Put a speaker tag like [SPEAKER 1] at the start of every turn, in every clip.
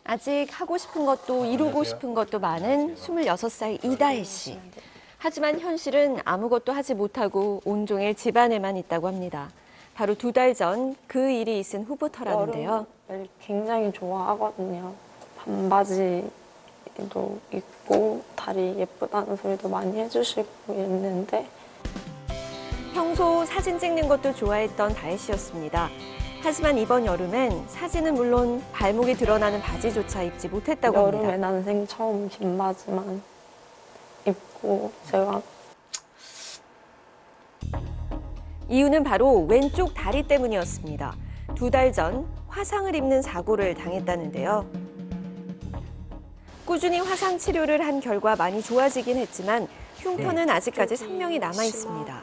[SPEAKER 1] 아직 하고 싶은 것도 이루고 싶은 것도 많은 26살 이다혜 씨. 하지만 현실은 아무것도 하지 못하고 온종일 집안에만 있다고 합니다. 바로 2달 전 그 일이 있은 후부터라는데요.
[SPEAKER 2] 여름을 굉장히 좋아하거든요. 반바지도 입고 다리 예쁘다는 소리도 많이 해주시고 있는데
[SPEAKER 1] 평소 사진 찍는 것도 좋아했던 다혜 씨였습니다. 하지만 이번 여름엔 사진은 물론 발목이 드러나는 바지조차 입지 못했다고 합니다.
[SPEAKER 2] 여름에 난생 처음 긴 바지만 입고 제가
[SPEAKER 1] 이유는 바로 왼쪽 다리 때문이었습니다. 2달 전 화상을 입는 사고를 당했다는데요. 꾸준히 화상 치료를 한 결과 많이 좋아지긴 했지만 흉터는 아직까지 선명히 남아 있습니다.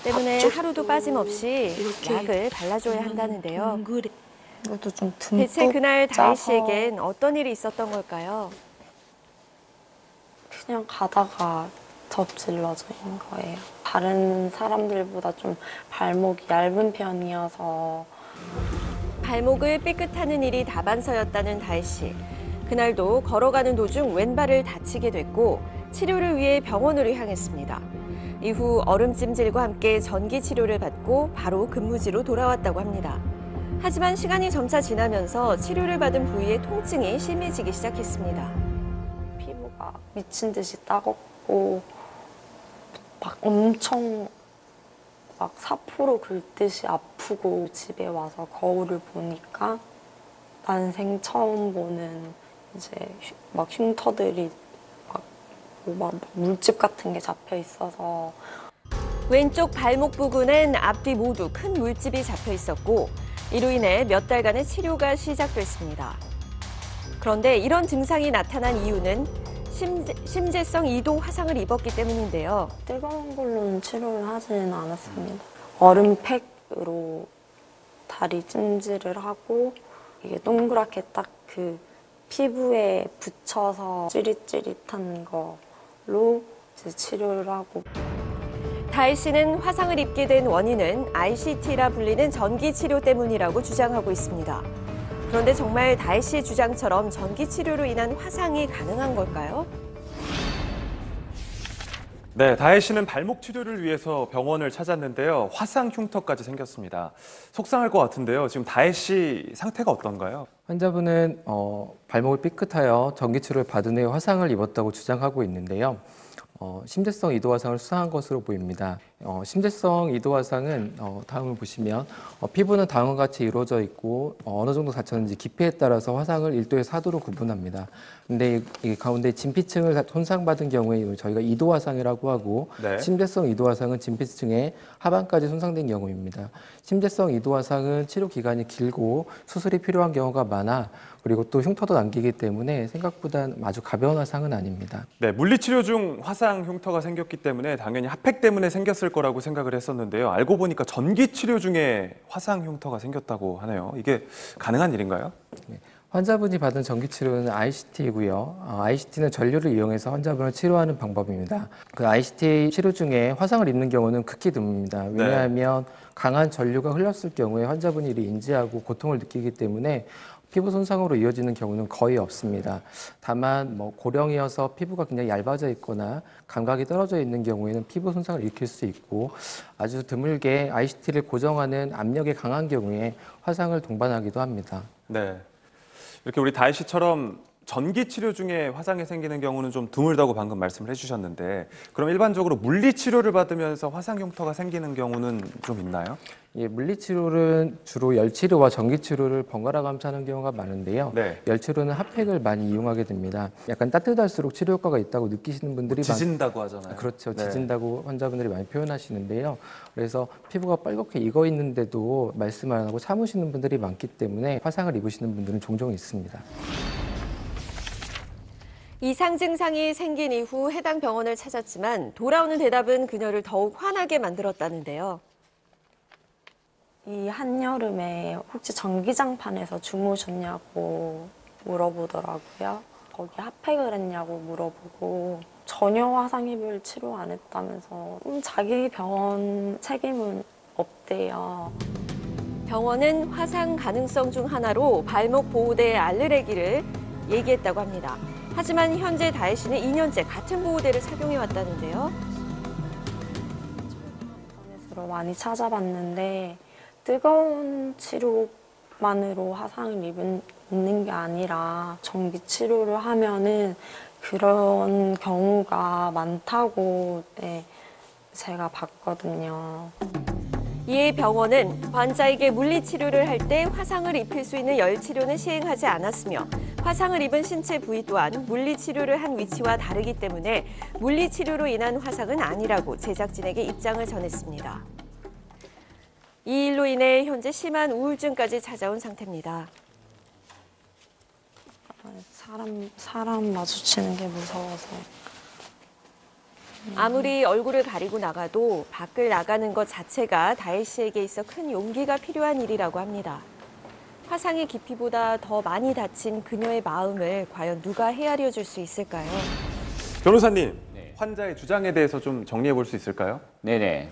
[SPEAKER 1] 때문에 하루도 빠짐없이 약을 발라줘야 한다는데요.
[SPEAKER 2] 이것도 좀 듬뿍
[SPEAKER 1] 대체 그날 다혜
[SPEAKER 2] 짜서
[SPEAKER 1] 씨에겐 어떤 일이 있었던 걸까요?
[SPEAKER 2] 그냥 가다가 접질러져 있는 거예요. 다른 사람들보다 좀 발목이 얇은 편이어서
[SPEAKER 1] 발목을 삐끗하는 일이 다반사였다는 다혜 씨. 그날도 걸어가는 도중 왼발을 다치게 됐고 치료를 위해 병원으로 향했습니다. 이후 얼음찜질과 함께 전기 치료를 받고 바로 근무지로 돌아왔다고 합니다. 하지만 시간이 점차 지나면서 치료를 받은 부위의 통증이 심해지기 시작했습니다.
[SPEAKER 2] 피부가 미친 듯이 따갑고 막 엄청 막 사포로 긁듯이 아프고 집에 와서 거울을 보니까 난생 처음 보는 이제 막 흉터들이 막 물집 같은 게 잡혀 있어서
[SPEAKER 1] 왼쪽 발목 부근엔 앞뒤 모두 큰 물집이 잡혀 있었고 이로 인해 몇 달간의 치료가 시작됐습니다. 그런데 이런 증상이 나타난 이유는 심재성 이도 화상을 입었기 때문인데요.
[SPEAKER 2] 뜨거운 걸로는 치료를 하지는 않았습니다. 얼음팩으로 다리 찜질을 하고 이게 동그랗게 딱 그 피부에 붙여서 찌릿찌릿한 걸로 이제 치료를 하고
[SPEAKER 1] 다혜 씨는 화상을 입게 된 원인은 ICT라 불리는 전기 치료 때문이라고 주장하고 있습니다. 그런데 정말 다혜 씨의 주장처럼 전기 치료로 인한 화상이 가능한 걸까요?
[SPEAKER 3] 네, 다혜 씨는 발목 치료를 위해서 병원을 찾았는데요. 화상 흉터까지 생겼습니다. 속상할 것 같은데요. 지금 다혜 씨 상태가 어떤가요?
[SPEAKER 4] 환자분은 발목을 삐끗하여 전기치료를 받은 후에 화상을 입었다고 주장하고 있는데요. 심재성 이도 화상을 수상한 것으로 보입니다. 심재성 이도 화상은 다음을 보시면 피부는 다음과 같이 이루어져 있고 어느 정도 다쳤는지 깊이에 따라서 화상을 1도에서 4도로 구분합니다. 근데 이 가운데 진피층을 손상받은 경우에 저희가 이도 화상이라고 하고
[SPEAKER 3] 네.
[SPEAKER 4] 심재성 이도 화상은 진피층의 하반까지 손상된 경우입니다. 심재성 이도 화상은 치료 기간이 길고 수술이 필요한 경우가 많아 그리고 또 흉터도 남기기 때문에 생각보다 아주 가벼운 화상은 아닙니다.
[SPEAKER 3] 네, 물리치료 중 화상 흉터가 생겼기 때문에 당연히 핫팩 때문에 생겼을 거라고 생각을 했었는데요. 알고 보니까 전기치료 중에 화상 흉터가 생겼다고 하네요. 이게 가능한 일인가요?
[SPEAKER 4] 네. 환자분이 받은 전기치료는 ICT이고요. ICT는 전류를 이용해서 환자분을 치료하는 방법입니다. 그 ICT 치료 중에 화상을 입는 경우는 극히 드뭅니다. 왜냐하면 강한 전류가 흘렀을 경우에 환자분이 이를 인지하고 고통을 느끼기 때문에 피부 손상으로 이어지는 경우는 거의 없습니다. 다만 고령이어서 피부가 굉장히 얇아져 있거나 감각이 떨어져 있는 경우에는 피부 손상을 일으킬 수 있고 아주 드물게 ICT를 고정하는 압력이 강한 경우에 화상을 동반하기도 합니다.
[SPEAKER 3] 네. 이렇게 우리 다혜 씨처럼 전기 치료 중에 화상이 생기는 경우는 좀 드물다고 방금 말씀을 해주셨는데 그럼 일반적으로 물리 치료를 받으면서 화상 흉터가 생기는 경우는 좀 있나요?
[SPEAKER 4] 예, 물리치료는 주로 열치료와 전기치료를 번갈아 가면서 하는 경우가 많은데요.
[SPEAKER 3] 네.
[SPEAKER 4] 열치료는 핫팩을 많이 이용하게 됩니다. 약간 따뜻할수록 치료 효과가 있다고 느끼시는 분들이
[SPEAKER 3] 지진다고 하잖아요.
[SPEAKER 4] 그렇죠.
[SPEAKER 3] 네.
[SPEAKER 4] 지진다고 환자분들이 많이 표현하시는데요. 그래서 피부가 빨갛게 익어 있는데도 말씀 안 하고 참으시는 분들이 많기 때문에 화상을 입으시는 분들은 종종 있습니다.
[SPEAKER 1] 이상 증상이 생긴 이후 해당 병원을 찾았지만 돌아오는 대답은 그녀를 더욱 화나게 만들었다는데요.
[SPEAKER 2] 이 한여름에 혹시 전기장판에서 주무셨냐고 물어보더라고요. 거기 핫팩을 했냐고 물어보고 전혀 화상 입을 치료 안 했다면서 자기 병원 책임은 없대요.
[SPEAKER 1] 병원은 화상 가능성 중 하나로 발목 보호대 알레르기를 얘기했다고 합니다. 하지만 현재 다혜 씨는 2년째 같은 보호대를 착용해 왔다는데요.
[SPEAKER 2] 인터넷으로 많이 찾아봤는데 뜨거운 치료만으로 화상을 입는 게 아니라 전기 치료를 하면은 그런 경우가 많다고 제가 봤거든요.
[SPEAKER 1] 이에 병원은 환자에게 물리치료를 할 때 화상을 입힐 수 있는 열치료는 시행하지 않았으며 화상을 입은 신체 부위 또한 물리치료를 한 위치와 다르기 때문에 물리치료로 인한 화상은 아니라고 제작진에게 입장을 전했습니다. 이 일로 인해 현재 심한 우울증까지 찾아온 상태입니다.
[SPEAKER 2] 사람 마주치는 게 무서워서.
[SPEAKER 1] 아무리 얼굴을 가리고 나가도 밖을 나가는 것 자체가 다혜 씨에게 있어 큰 용기가 필요한 일이라고 합니다. 화상의 깊이보다 더 많이 다친 그녀의 마음을 과연 누가 헤아려 줄 수 있을까요?
[SPEAKER 3] 변호사님,
[SPEAKER 5] 네.
[SPEAKER 3] 환자의 주장에 대해서 좀 정리해 볼 수 있을까요?
[SPEAKER 5] 네네.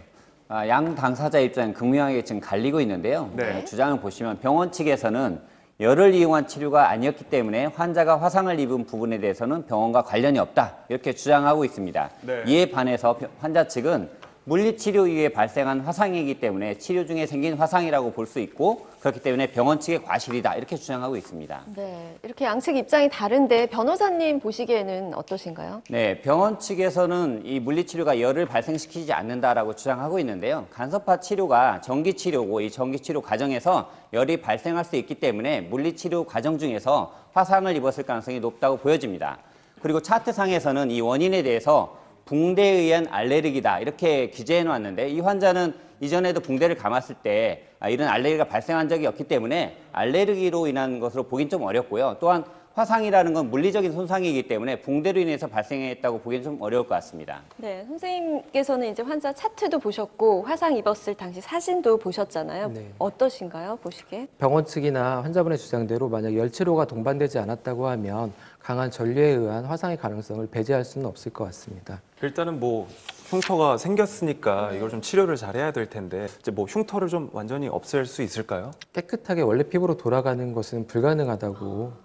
[SPEAKER 5] 양 당사자 입장은 극명하게 지금 갈리고 있는데요.
[SPEAKER 3] 네.
[SPEAKER 5] 주장을 보시면 병원 측에서는 열을 이용한 치료가 아니었기 때문에 환자가 화상을 입은 부분에 대해서는 병원과 관련이 없다. 이렇게 주장하고 있습니다.
[SPEAKER 3] 네.
[SPEAKER 5] 이에 반해서 환자 측은 물리치료 이후에 발생한 화상이기 때문에 치료 중에 생긴 화상이라고 볼 수 있고 그렇기 때문에 병원 측의 과실이다. 이렇게 주장하고 있습니다.
[SPEAKER 1] 네, 이렇게 양측 입장이 다른데 변호사님 보시기에는 어떠신가요?
[SPEAKER 5] 네, 병원 측에서는 이 물리치료가 열을 발생시키지 않는다라고 주장하고 있는데요. 간섭화 치료가 전기치료고 이 전기치료 과정에서 열이 발생할 수 있기 때문에 물리치료 과정 중에서 화상을 입었을 가능성이 높다고 보여집니다. 그리고 차트상에서는 이 원인에 대해서 붕대에 의한 알레르기다 이렇게 기재해 놨는데 이 환자는 이전에도 붕대를 감았을 때 이런 알레르기가 발생한 적이 없기 때문에 알레르기로 인한 것으로 보긴 좀 어렵고요. 또한 화상이라는 건 물리적인 손상이기 때문에 붕대로 인해서 발생했다고 보기는 좀 어려울 것 같습니다.
[SPEAKER 1] 네, 선생님께서는 이제 환자 차트도 보셨고 화상 입었을 당시 사진도 보셨잖아요.
[SPEAKER 4] 네.
[SPEAKER 1] 어떠신가요, 보시기에?
[SPEAKER 4] 병원 측이나 환자분의 주장대로 만약 열치료가 동반되지 않았다고 하면 강한 전류에 의한 화상의 가능성을 배제할 수는 없을 것 같습니다.
[SPEAKER 3] 일단은 뭐 흉터가 생겼으니까 이걸 좀 치료를 잘해야 될 텐데 이제 뭐 흉터를 좀 완전히 없앨 수 있을까요?
[SPEAKER 4] 깨끗하게 원래 피부로 돌아가는 것은 불가능하다고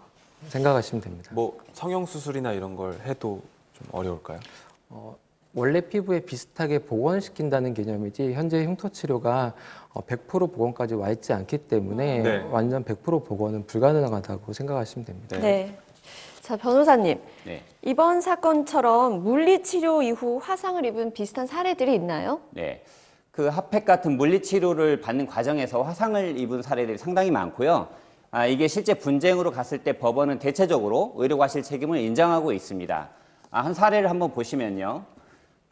[SPEAKER 4] 생각하시면 됩니다.
[SPEAKER 3] 뭐 성형 수술이나 이런 걸 해도 좀 어려울까요?
[SPEAKER 4] 원래 피부에 비슷하게 복원시킨다는 개념이지 현재 흉터 치료가 100% 복원까지 와 있지 않기 때문에
[SPEAKER 3] 네.
[SPEAKER 4] 완전 100% 복원은 불가능하다고 생각하시면 됩니다.
[SPEAKER 1] 네. 자, 변호사님.
[SPEAKER 5] 네.
[SPEAKER 1] 이번 사건처럼 물리치료 이후 화상을 입은 비슷한 사례들이 있나요?
[SPEAKER 5] 네. 그 핫팩 같은 물리치료를 받는 과정에서 화상을 입은 사례들이 상당히 많고요. 이게 실제 분쟁으로 갔을 때 법원은 대체적으로 의료과실 책임을 인정하고 있습니다. 한 사례를 한번 보시면요.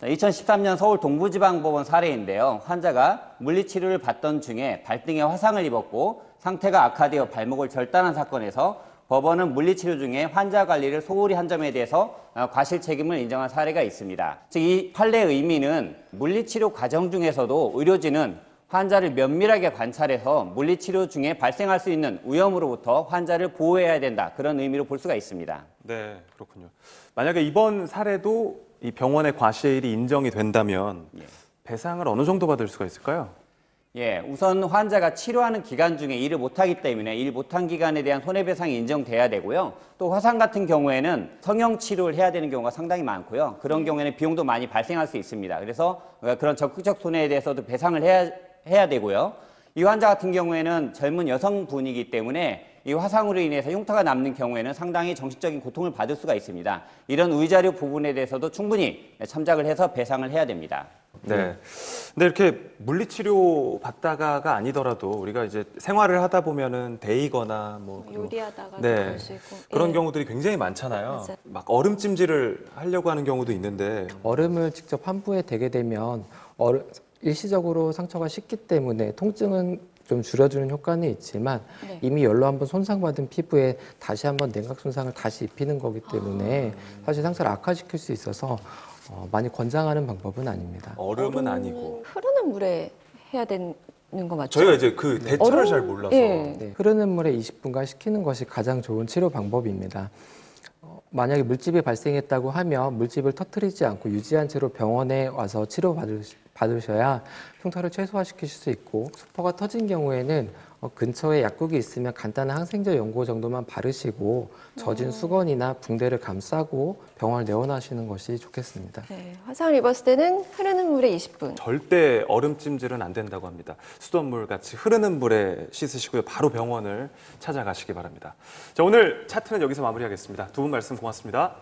[SPEAKER 5] 2013년 서울 동부지방법원 사례인데요. 환자가 물리치료를 받던 중에 발등에 화상을 입었고 상태가 악화되어 발목을 절단한 사건에서 법원은 물리치료 중에 환자 관리를 소홀히 한 점에 대해서 과실 책임을 인정한 사례가 있습니다. 즉, 이 판례의 의미는 물리치료 과정 중에서도 의료진은 환자를 면밀하게 관찰해서 물리치료 중에 발생할 수 있는 위험으로부터 환자를 보호해야 된다. 그런 의미로 볼 수가 있습니다.
[SPEAKER 3] 네, 그렇군요. 만약에 이번 사례도 이 병원의 과실이 인정이 된다면 배상을 어느 정도 받을 수가 있을까요?
[SPEAKER 5] 예, 우선 환자가 치료하는 기간 중에 일을 못하기 때문에 일 못한 기간에 대한 손해배상이 인정돼야 되고요. 또 화상 같은 경우에는 성형 치료를 해야 되는 경우가 상당히 많고요. 그런 경우에는 비용도 많이 발생할 수 있습니다. 그래서 그런 적극적 손해에 대해서도 배상을 해야 되고요. 이 환자 같은 경우에는 젊은 여성분이기 때문에 이 화상으로 인해서 흉터가 남는 경우에는 상당히 정신적인 고통을 받을 수가 있습니다. 이런 의자료 부분에 대해서도 충분히 참작을 해서 배상을 해야 됩니다.
[SPEAKER 3] 네. 근데 이렇게 물리치료 받다가가 아니더라도 우리가 이제 생활을 하다 보면은 데이거나 뭐
[SPEAKER 1] 요리하다가
[SPEAKER 3] 네.
[SPEAKER 1] 그럴 수 있고.
[SPEAKER 3] 그런
[SPEAKER 1] 예.
[SPEAKER 3] 경우들이 굉장히 많잖아요.
[SPEAKER 1] 맞아요.
[SPEAKER 3] 막 얼음찜질을 하려고 하는 경우도 있는데
[SPEAKER 4] 얼음을 직접 환부에 대게 되면 일시적으로 상처가 식기 때문에 통증은 좀 줄여주는 효과는 있지만
[SPEAKER 1] 네.
[SPEAKER 4] 이미 열로 한번 손상받은 피부에 다시 한번 냉각 손상을 다시 입히는 거기 때문에 사실 상처를 악화시킬 수 있어서 많이 권장하는 방법은 아닙니다.
[SPEAKER 3] 얼음은 아니고
[SPEAKER 1] 흐르는 물에 해야 되는 거 맞죠?
[SPEAKER 3] 저희가 이제 그 대처를 잘 몰라서
[SPEAKER 1] 예.
[SPEAKER 4] 네, 흐르는 물에 20분간 식히는 것이 가장 좋은 치료 방법입니다. 만약에 물집이 발생했다고 하면 물집을 터뜨리지 않고 유지한 채로 병원에 와서 치료받을 받으셔야 흉터를 최소화시키실 수 있고 수포가 터진 경우에는 근처에 약국이 있으면 간단한 항생제 연고 정도만 바르시고 젖은 수건이나 붕대를 감싸고 병원을 내원하시는 것이 좋겠습니다.
[SPEAKER 1] 네, 화상을 입었을 때는 흐르는 물에 20분.
[SPEAKER 3] 절대 얼음찜질은 안 된다고 합니다. 수돗물 같이 흐르는 물에 씻으시고요. 바로 병원을 찾아가시기 바랍니다. 자, 오늘 차트는 여기서 마무리하겠습니다. 두 분 말씀 고맙습니다.